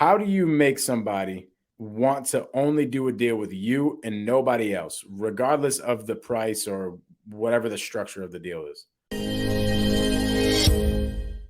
How do you make somebody want to only do a deal with you and nobody else, regardless of the price or whatever the structure of the deal is?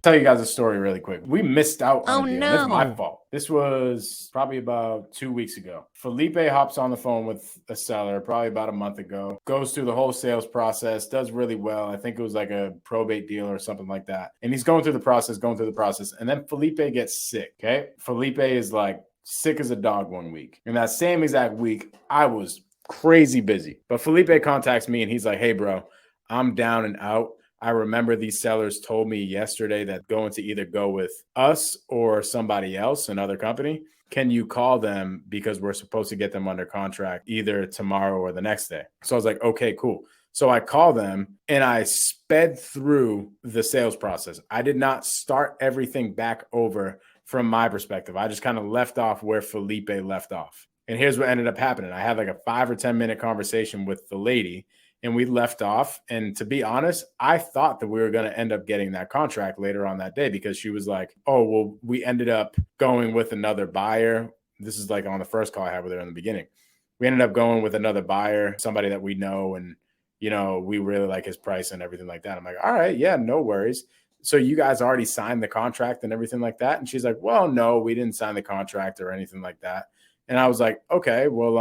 Tell you guys a story really quick. We missed out on a deal, and it's my fault. This was probably about 2 weeks ago. Felipe hops on the phone with a seller probably about a month ago, goes through the whole sales process, does really well. I think it was like a probate deal or something like that. And he's going through the process. And then Felipe gets sick. Okay. Felipe is like sick as a dog one week. And that same exact week, I was crazy busy. But Felipe contacts me and he's like, hey, bro, I'm down and out. I remember these sellers told me yesterday that going to either go with us or somebody else, another company. Can you call them because we're supposed to get them under contract either tomorrow or the next day? So I was like, okay, cool. So I call them and I sped through the sales process. I did not start everything back over from my perspective. I just kind of left off where Felipe left off. And here's what ended up happening. I had like a 5 or 10 minute conversation with the lady and we left off. And to be honest, I thought that we were going to end up getting that contract later on that day because she was like, oh, well, we ended up going with another buyer. This is like on the first call I had with her in the beginning. We ended up going with another buyer, somebody that we know, and, you know, we really like his price and everything like that. I'm like, all right, yeah, no worries. So you guys already signed the contract and everything like that? And she's like, well, no, we didn't sign the contract or anything like that. And I was like, okay, well,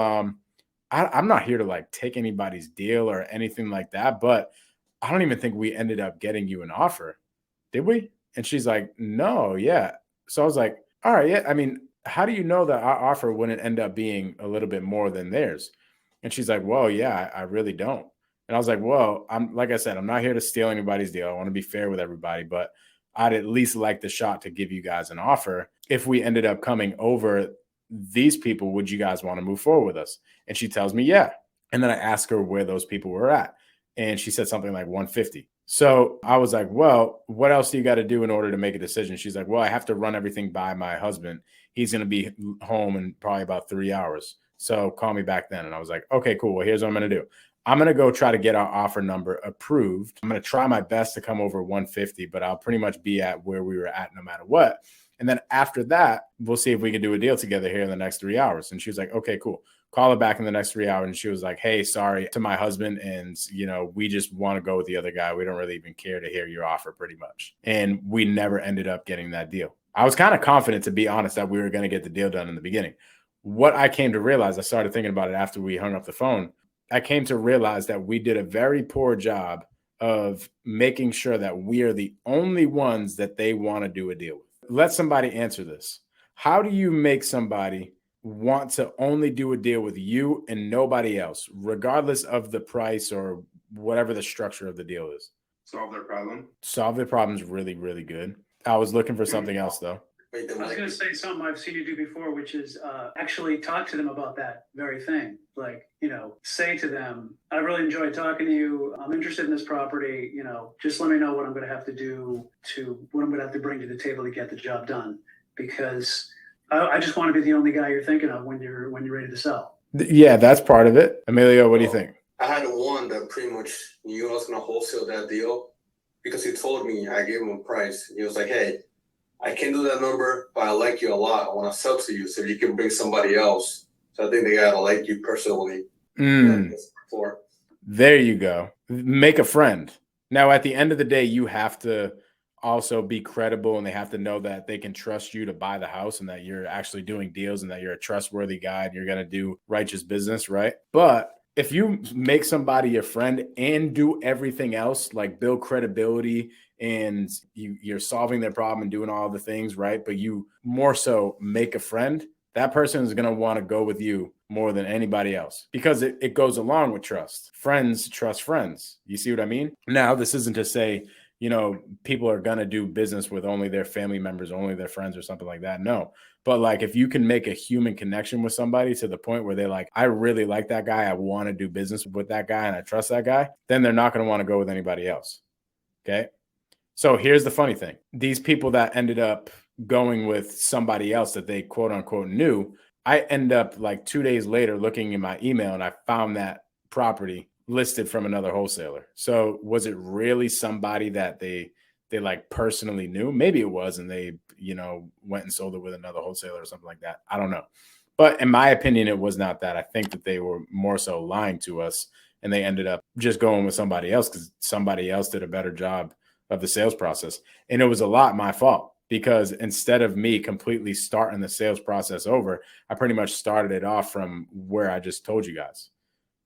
I'm not here to like take anybody's deal or anything like that, but I don't even think we ended up getting you an offer. Did we? And she's like, no, yeah. So I was like, all right, yeah. I mean, how do you know that our offer wouldn't end up being a little bit more than theirs? And she's like, well, yeah, I really don't. And I was like, well, like I said, I'm not here to steal anybody's deal. I want to be fair with everybody, but I'd at least like the shot to give you guys an offer. If we ended up coming over these people, would you guys want to move forward with us? And she tells me, yeah. And then I ask her where those people were at. And she said something like 150. So I was like, well, what else do you got to do in order to make a decision? She's like, well, I have to run everything by my husband. He's going to be home in probably about 3 hours. So call me back then. And I was like, okay, cool. Well, here's what I'm going to do. I'm going to go try to get our offer number approved. I'm going to try my best to come over 150, but I'll pretty much be at where we were at no matter what. And then after that, we'll see if we can do a deal together here in the next 3 hours. And she was like, okay, cool. Call her back in the next 3 hours. And she was like, hey, sorry to my husband. And, you know, we just want to go with the other guy. We don't really even care to hear your offer pretty much. And we never ended up getting that deal. I was kind of confident, to be honest, that we were going to get the deal done in the beginning. What I came to realize, I started thinking about it after we hung up the phone. I came to realize that we did a very poor job of making sure that we are the only ones that they want to do a deal with. Let somebody answer this. How do you make somebody want to only do a deal with you and nobody else, regardless of the price or whatever the structure of the deal is? Solve their problem. Solve their problems really, really good. I was looking for something else, though. I was going to say something I've seen you do before, which is actually talk to them about that very thing. Like, you know, say to them, I really enjoyed talking to you. I'm interested in this property. You know, just let me know what I'm going to have to do what I'm going to have to bring to the table to get the job done. Because I just want to be the only guy you're thinking of when you're ready to sell. Yeah, that's part of it. Emilio, what do you think? I had one that pretty much knew I was going to wholesale that deal because he told me, I gave him a price. He was like, hey, I can't do that number, but I like you a lot. I want to sell to you so you can bring somebody else. So I think they got to like you personally. There you go. Make a friend. Now, at the end of the day, you have to also be credible and they have to know that they can trust you to buy the house and that you're actually doing deals and that you're a trustworthy guy and you're going to do righteous business, right? But if you make somebody your friend and do everything else, like build credibility and you're solving their problem and doing all the things, right? But you more so make a friend, that person is going to want to go with you more than anybody else because it goes along with trust. Friends trust friends. You see what I mean? Now, this isn't to say, you know, people are going to do business with only their family members, only their friends or something like that. No. But like if you can make a human connection with somebody to the point where they're like, I really like that guy. I want to do business with that guy and I trust that guy, then they're not going to want to go with anybody else. Okay. So here's the funny thing. These people that ended up going with somebody else that they quote unquote knew, I end up like 2 days later looking in my email and I found that property listed from another wholesaler. So was it really somebody that they like personally knew? Maybe it was, and they, went and sold it with another wholesaler or something like that. I don't know. But in my opinion, it was not that. I think that they were more so lying to us, and they ended up just going with somebody else because somebody else did a better job of the sales process. And it was a lot my fault, because instead of me completely starting the sales process over, I pretty much started it off from where I just told you guys,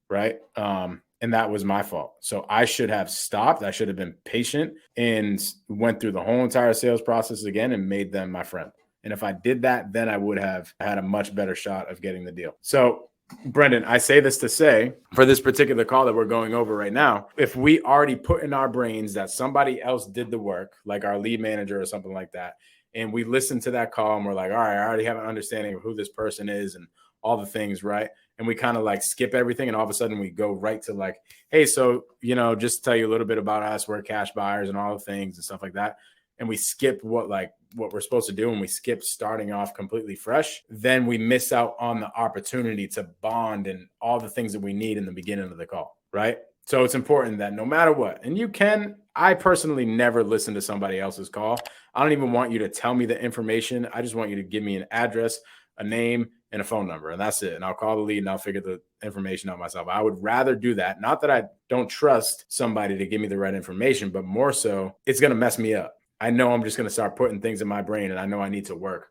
right? And that was my fault. So I should have stopped. I should have been patient and went through the whole entire sales process again and made them my friend. And if I did that, then I would have had a much better shot of getting the deal. So Brendan, I say this to say, for this particular call that we're going over right now, if we already put in our brains that somebody else did the work, like our lead manager or something like that, and we listen to that call and we're like, all right, I already have an understanding of who this person is and all the things, right? And we kind of like skip everything, and all of a sudden we go right to like, hey, so, just to tell you a little bit about us, we're cash buyers and all the things and stuff like that. And we skip what we're supposed to do, and we skip starting off completely fresh, then we miss out on the opportunity to bond and all the things that we need in the beginning of the call, right? So it's important that no matter what, and I personally never listen to somebody else's call. I don't even want you to tell me the information. I just want you to give me an address, a name, and a phone number, and that's it. And I'll call the lead and I'll figure the information out myself. I would rather do that. Not that I don't trust somebody to give me the right information, but more so it's going to mess me up. I know I'm just going to start putting things in my brain, and I know I need to work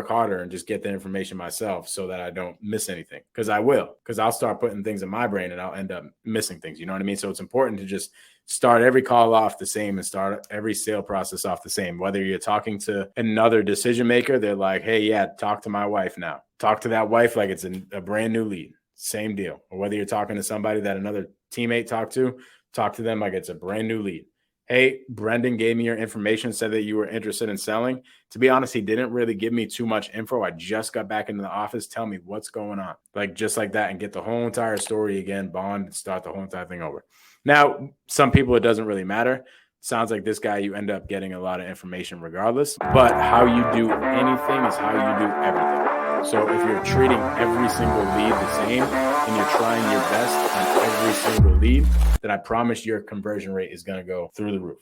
harder and just get the information myself so that I don't miss anything, because I'll start putting things in my brain and I'll end up missing things. You know what I mean? So it's important to just start every call off the same and start every sale process off the same. Whether you're talking to another decision maker, they're like, hey, yeah, talk to my wife now. Talk to that wife like it's a brand new lead. Same deal. Or whether you're talking to somebody that another teammate talk to them like it's a brand new lead. Hey, Brendan gave me your information, said that you were interested in selling. To be honest, he didn't really give me too much info. I just got back into the office. Tell me what's going on. Like just like that, and get the whole entire story again, bond, and start the whole entire thing over. Now, some people, it doesn't really matter. Sounds like this guy, you end up getting a lot of information regardless. But how you do anything is how you do everything. So if you're treating every single lead the same and you're trying your best on every single lead, then I promise your conversion rate is going to go through the roof.